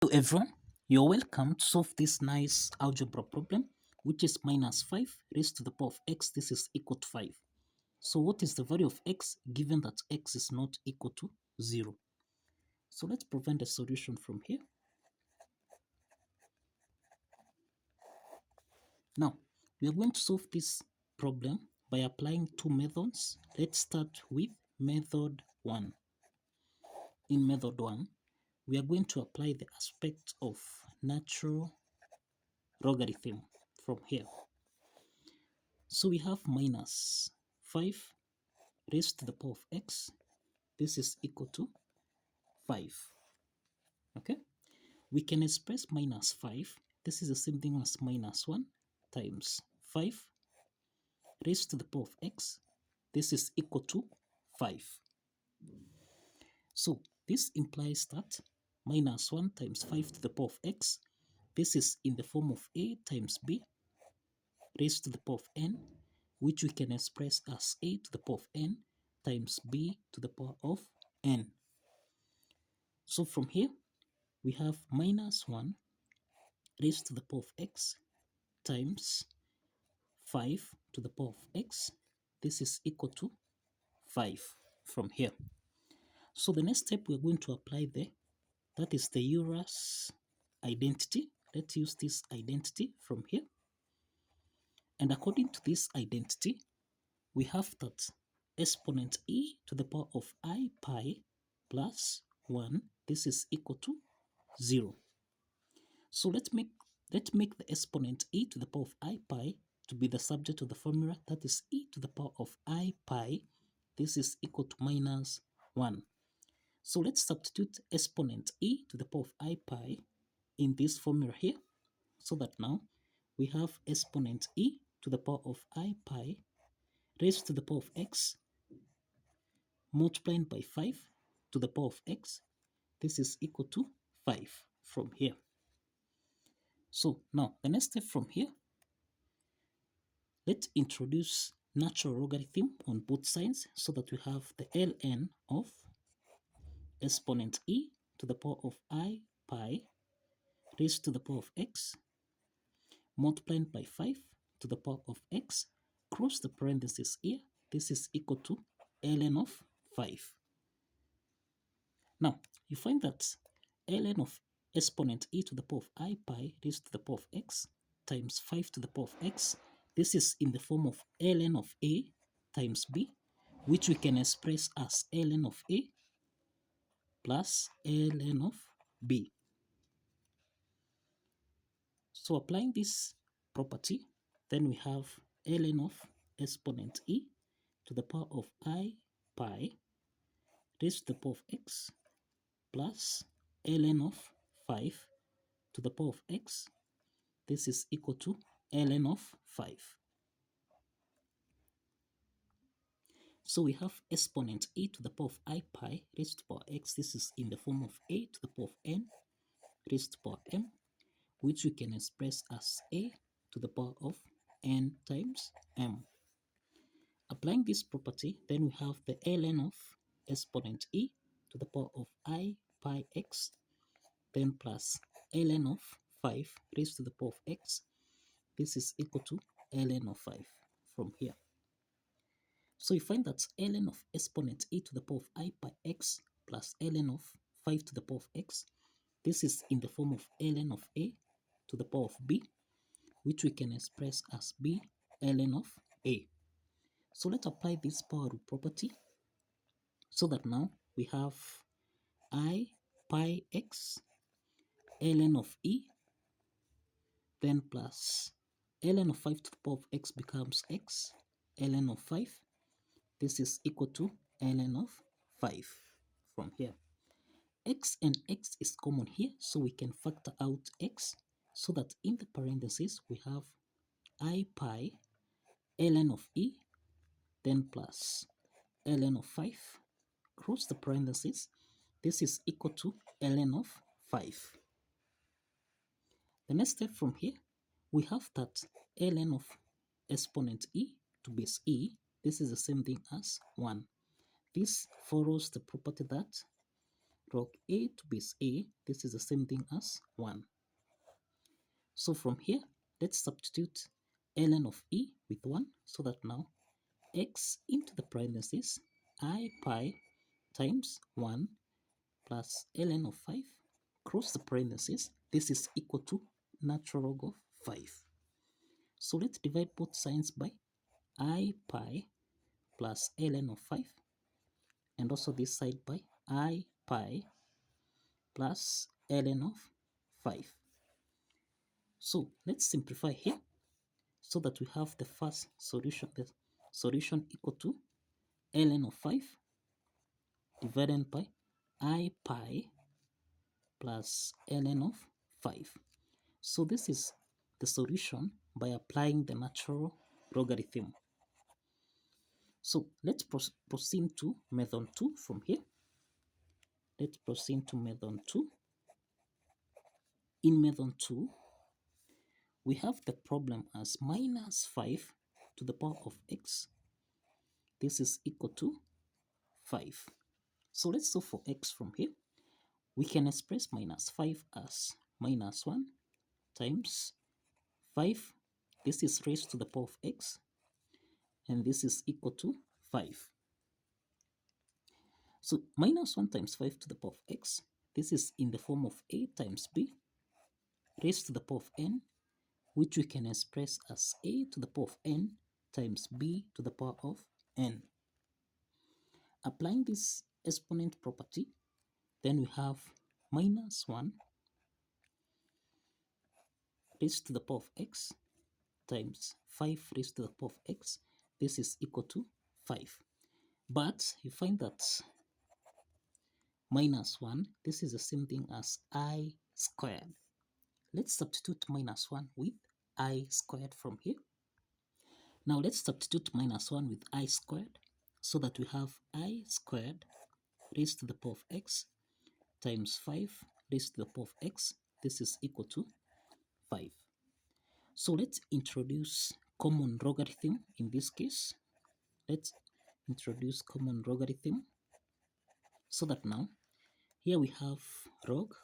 Hello everyone, you're welcome to solve this nice algebra problem, which is minus 5 raised to the power of x. This is equal to 5. So what is the value of x given that x is not equal to 0? So let's prevent a solution from here. Now, we are going to solve this problem by applying two methods. Let's start with method 1. In method 1, we are going to apply the aspect of natural logarithm from here. So we have minus 5 raised to the power of x. This is equal to 5. Okay, we can express minus 5. This is the same thing as minus 1 times 5 raised to the power of x. This is equal to 5. So this implies that minus 1 times 5 to the power of x, this is in the form of a times b raised to the power of n, which we can express as a to the power of n times b to the power of n. So from here, we have minus 1 raised to the power of x times 5 to the power of x. This is equal to 5 from here. So the next step we're going to apply there, that is the Euler's identity. Let's use this identity from here. And according to this identity, we have that exponent e to the power of I pi plus 1, this is equal to 0. So let's make the exponent e to the power of I pi to be the subject of the formula, that is e to the power of I pi. This is equal to minus 1. So let's substitute exponent e to the power of I pi in this formula here, so that now we have exponent e to the power of I pi raised to the power of x multiplied by 5 to the power of x. This is equal to 5 from here. So now the next step from here, let's introduce natural logarithm on both sides so that we have the ln of exponent e to the power of I pi raised to the power of x multiplied by 5 to the power of x, cross the parentheses here. This is equal to ln of 5. Now, you find that ln of exponent e to the power of I pi raised to the power of x times 5 to the power of x, this is in the form of ln of a times b, which we can express as ln of a plus ln of b. So applying this property, then we have ln of exponent e to the power of I pi raised to the power of x plus ln of 5 to the power of x. This is equal to ln of 5. So we have exponent e to the power of I pi raised to the power of x. This is in the form of a to the power of n raised to the power of m, which we can express as a to the power of n times m. Applying this property, then we have the ln of exponent e to the power of I pi x, then plus ln of 5 raised to the power of x. This is equal to ln of 5 from here. So you find that ln of exponent e to the power of I pi x plus ln of 5 to the power of x, this is in the form of ln of a to the power of b, which we can express as b ln of a. So let's apply this power rule property so that now we have I pi x ln of e, then plus ln of 5 to the power of x becomes x ln of 5. This is equal to ln of 5 from here. X and x is common here, so we can factor out x, so that in the parentheses we have I pi ln of e, then plus ln of 5, cross the parentheses. This is equal to ln of 5. The next step from here, we have that ln of exponent e to base e, this is the same thing as 1. This follows the property that log a to base a, this is the same thing as 1. So from here, let's substitute ln of e with 1, so that now x into the parentheses I pi times 1 plus ln of 5 cross the parentheses. This is equal to natural log of 5. So let's divide both signs by I pi plus ln of 5, and also this side by I pi plus ln of 5. So let's simplify here so that we have the first solution, the solution equal to ln of 5 divided by I pi plus ln of 5. So this is the solution by applying the natural logarithm. So let's proceed to method 2 from here. Let's proceed to method 2. In method 2, we have the problem as minus 5 to the power of x. This is equal to 5. So let's solve for x from here. We can express minus 5 as minus 1 times 5. This is raised to the power of x, and this is equal to 5. So minus 1 times 5 to the power of x, this is in the form of a times b raised to the power of n, which we can express as a to the power of n times b to the power of n. Applying this exponent property, then we have minus 1 raised to the power of x times 5 raised to the power of x. This is equal to 5. But you find that minus 1, this is the same thing as I squared. Let's substitute minus 1 with I squared from here. Now let's substitute minus 1 with I squared, so that we have I squared raised to the power of x times 5 raised to the power of x. This is equal to 5. So let's introduce common logarithm in this case. Let's introduce common logarithm, so that now here we have log.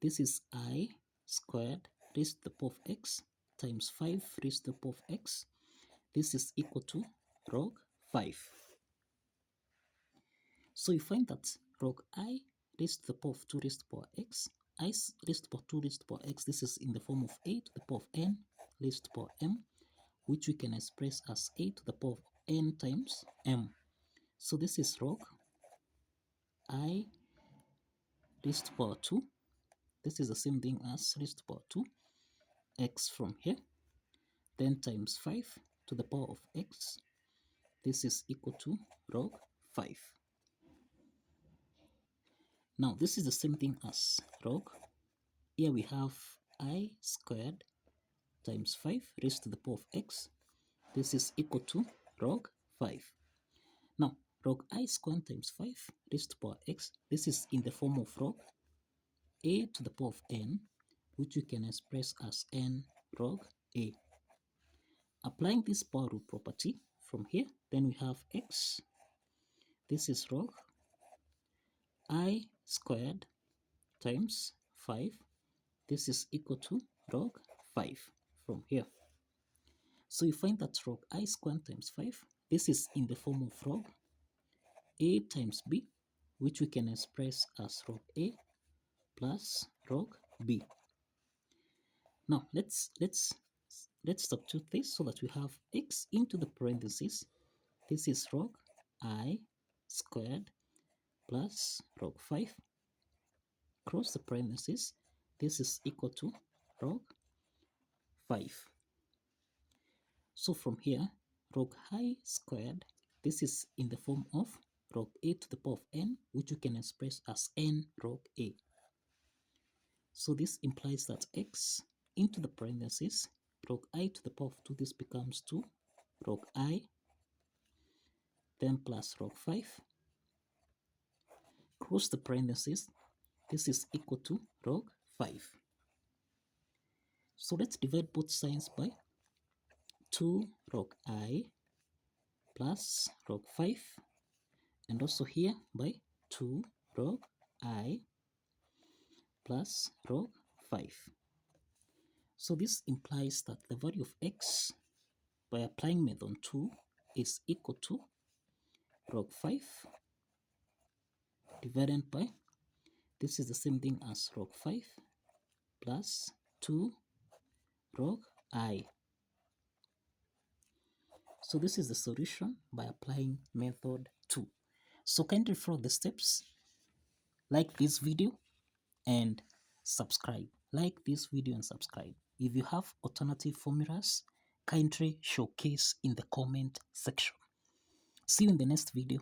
This is I squared raised to the power of x times 5 raised to the power of x. This is equal to log 5. So you find that log I raised to the power of 2 raised to the power of x, I raised to the power of 2 raised to the power of x, this is in the form of a to the power of n raised to the power of m, which we can express as a to the power of n times m. So this is log I raised to the power of 2. This is the same thing as raised to the power of 2 x from here, then times 5 to the power of x. This is equal to log 5. Now this is the same thing as log. Here we have I squared times 5 raised to the power of x. This is equal to log 5. Now log I squared times 5 raised to the power of x, this is in the form of log a to the power of n, which we can express as n log a. Applying this power rule property from here, then we have x. This is log I squared times 5. This is equal to log 5 from here. So you find that log I squared times 5, this is in the form of log a times b, which we can express as log a plus log b. Now let's substitute this so that we have x into the parentheses. This is log I squared plus log 5 cross the parentheses. This is equal to log 5. So from here, log I squared, this is in the form of log a to the power of n, which you can express as n log a. So this implies that x into the parentheses, log I to the power of 2, this becomes 2 log I, then plus log 5, cross the parentheses, this is equal to log 5. So let's divide both signs by 2 log I plus log 5, and also here by 2 log I plus log 5. So this implies that the value of x by applying method 2 is equal to log 5 divided by, this is the same thing as log 5 plus 2 log I. So this is the solution by applying method 2. So kindly follow the steps, like this video and subscribe. Like this video and subscribe. If you have alternative formulas, kindly showcase in the comment section. See you in the next video.